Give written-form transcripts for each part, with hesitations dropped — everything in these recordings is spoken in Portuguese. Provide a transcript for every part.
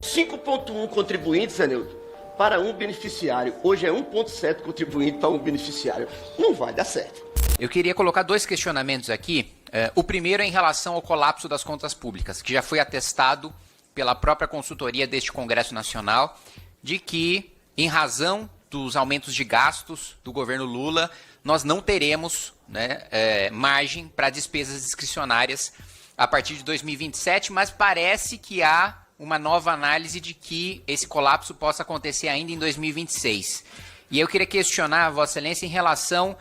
5,1 contribuintes, Zenildo, para um beneficiário. Hoje é 1,7 contribuinte para um beneficiário. Não vai dar certo. Eu queria colocar dois questionamentos aqui. O primeiro é em relação ao colapso das contas públicas, que já foi atestado pela própria consultoria deste Congresso Nacional, de que, em razão dos aumentos de gastos do governo Lula, nós não teremos, né, margem para despesas discricionárias a partir de 2027, mas parece que há uma nova análise de que esse colapso possa acontecer ainda em 2026. E eu queria questionar a Vossa Excelência em relação...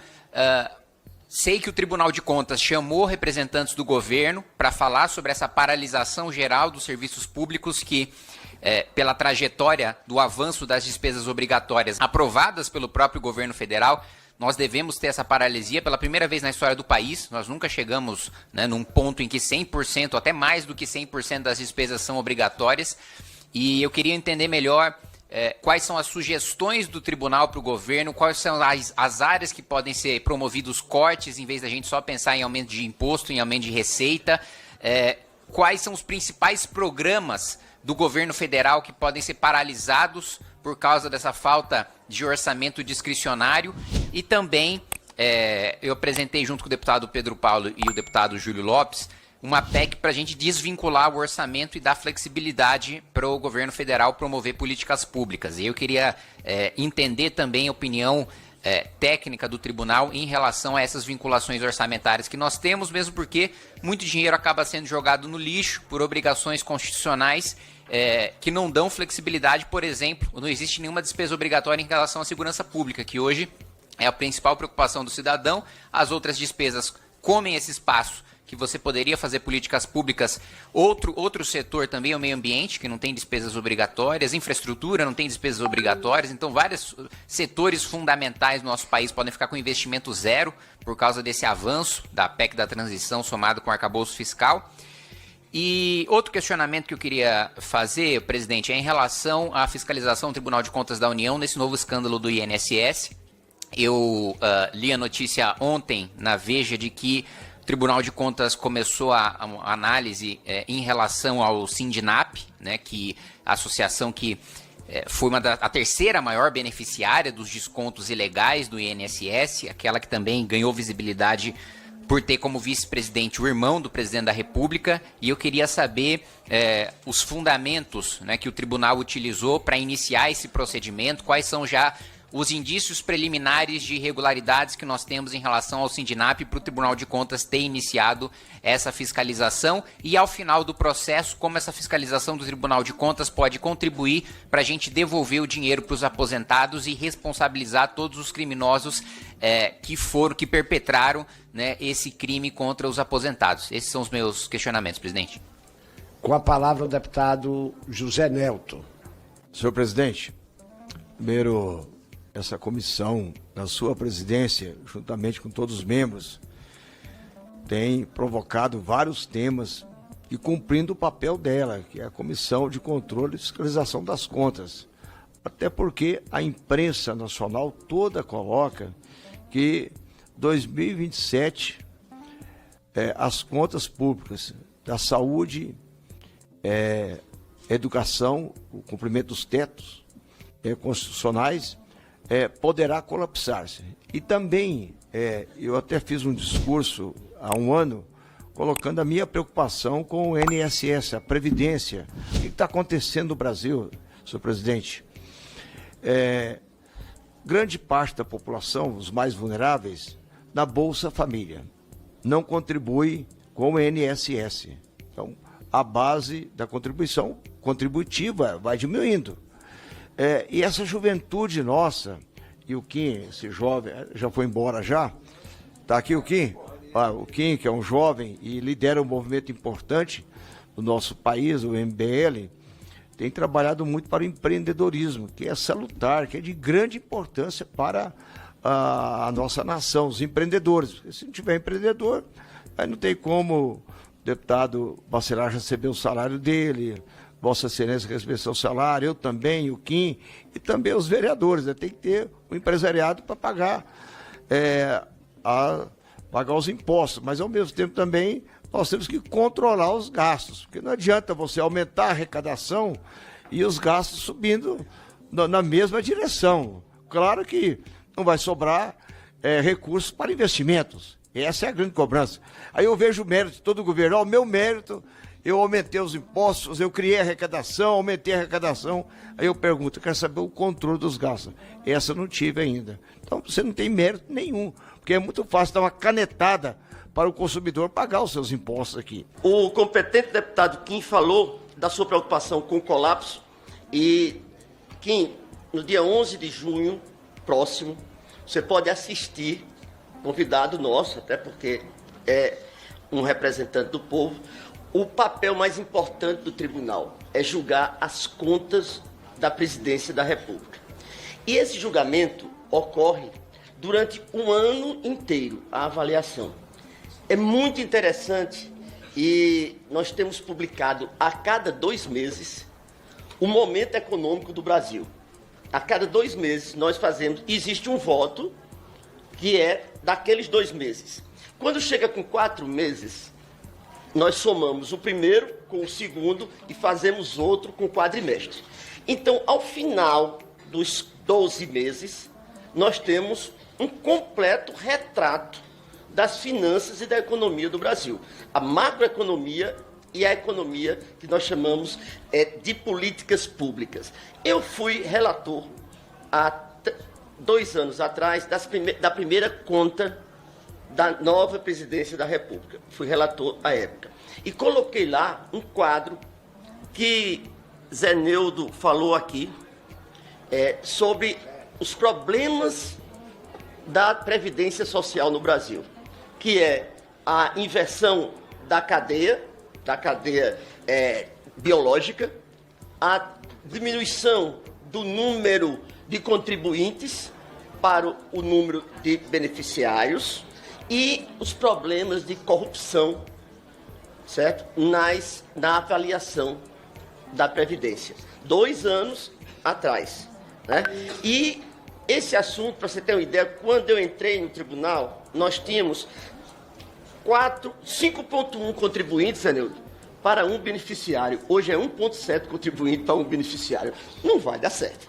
sei que o Tribunal de Contas chamou representantes do governo para falar sobre essa paralisação geral dos serviços públicos que, pela trajetória do avanço das despesas obrigatórias aprovadas pelo próprio governo federal, nós devemos ter essa paralisia pela primeira vez na história do país. Nós nunca chegamos, né, num ponto em que 100%, até mais do que 100% das despesas são obrigatórias. E eu queria entender melhor quais são as sugestões do tribunal para o governo, quais são as áreas que podem ser promovidos cortes, em vez da gente só pensar em aumento de imposto, em aumento de receita. Quais são os principais programas do governo federal que podem ser paralisados por causa dessa falta de orçamento discricionário. E também, eu apresentei junto com o deputado Pedro Paulo e o deputado Júlio Lopes uma PEC para a gente desvincular o orçamento e dar flexibilidade para o governo federal promover políticas públicas. E eu queria entender também a opinião técnica do tribunal em relação a essas vinculações orçamentárias que nós temos, mesmo porque muito dinheiro acaba sendo jogado no lixo por obrigações constitucionais que não dão flexibilidade. Por exemplo, não existe nenhuma despesa obrigatória em relação à segurança pública, que hoje é a principal preocupação do cidadão. As outras despesas comem esse espaço que você poderia fazer políticas públicas. Outro setor também é o meio ambiente, que não tem despesas obrigatórias, infraestrutura não tem despesas obrigatórias, então vários setores fundamentais do nosso país podem ficar com investimento zero por causa desse avanço da PEC da transição somado com o arcabouço fiscal. E outro questionamento que eu queria fazer, presidente, é em relação à fiscalização do Tribunal de Contas da União nesse novo escândalo do INSS. Eu li a notícia ontem na Veja de que o Tribunal de Contas começou a análise em relação ao Sindinap, né, que a associação que foi a terceira maior beneficiária dos descontos ilegais do INSS, aquela que também ganhou visibilidade por ter como vice-presidente o irmão do presidente da República. E eu queria saber os fundamentos, né, que o tribunal utilizou para iniciar esse procedimento, quais são já os indícios preliminares de irregularidades que nós temos em relação ao Sindinap para o Tribunal de Contas ter iniciado essa fiscalização e, ao final do processo, como essa fiscalização do Tribunal de Contas pode contribuir para a gente devolver o dinheiro para os aposentados e responsabilizar todos os criminosos que perpetraram, né, esse crime contra os aposentados. Esses são os meus questionamentos, presidente. Com a palavra o deputado José Nelto. Senhor presidente, primeiro, essa comissão, na sua presidência, juntamente com todos os membros, tem provocado vários temas e cumprindo o papel dela, que é a Comissão de Controle e Fiscalização das Contas. Até porque a imprensa nacional toda coloca que 2027 as contas públicas da saúde, educação, o cumprimento dos tetos constitucionais, poderá colapsar-se. E também, eu até fiz um discurso há um ano, colocando a minha preocupação com o INSS, a Previdência. O que está acontecendo no Brasil, senhor presidente? Grande parte da população, os mais vulneráveis, na Bolsa Família, não contribui com o INSS. Então, a base da contribuição contributiva vai diminuindo. E essa juventude nossa, e o Kim, esse jovem, já foi embora já? Está aqui o Kim? O Kim, que é um jovem e lidera um movimento importante no nosso país, o MBL, tem trabalhado muito para o empreendedorismo, que é salutar, que é de grande importância para a nossa nação, os empreendedores. Porque se não tiver empreendedor, aí não tem como o deputado Bacelar receber o salário dele, Vossa Excelência receber seu salário, eu também, o Kim, e também os vereadores, né? Tem que ter o empresariado para pagar, pagar os impostos, mas ao mesmo tempo também nós temos que controlar os gastos, porque não adianta você aumentar a arrecadação e os gastos subindo na mesma direção. Claro que não vai sobrar recursos para investimentos. Essa é a grande cobrança. Aí eu vejo o mérito de todo o governo. O meu mérito, eu aumentei os impostos, eu criei a arrecadação, aumentei a arrecadação. Aí eu pergunto, eu quero saber o controle dos gastos. Essa eu não tive ainda. Então você não tem mérito nenhum, porque é muito fácil dar uma canetada para o consumidor pagar os seus impostos aqui. O competente deputado Kim falou da sua preocupação com o colapso e, Kim, no dia 11 de junho próximo, você pode assistir, convidado nosso, até porque é um representante do povo, o papel mais importante do tribunal é julgar as contas da presidência da República. E esse julgamento ocorre durante um ano inteiro, a avaliação. É muito interessante e nós temos publicado a cada 2 meses o momento econômico do Brasil. A cada 2 meses nós fazemos, existe um voto que é daqueles 2 meses. Quando chega com 4 meses, nós somamos o primeiro com o segundo e fazemos outro com o quadrimestre. Então, ao final dos 12 meses, nós temos um completo retrato das finanças e da economia do Brasil. A macroeconomia e a economia que nós chamamos de políticas públicas. Eu fui relator há 2 anos atrás da primeira conta da nova presidência da República. Fui relator à época. E coloquei lá um quadro que Zé Neudo falou aqui sobre os problemas da Previdência Social no Brasil, que é a inversão da cadeia biológica, a diminuição do número de contribuintes para o número de beneficiários e os problemas de corrupção, certo? Na avaliação da Previdência. 2 anos atrás, né? E esse assunto, para você ter uma ideia, quando eu entrei no tribunal, nós tínhamos 5,1 contribuintes, Zé Neudo, para um beneficiário. Hoje é 1,7 contribuinte para um beneficiário. Não vai dar certo.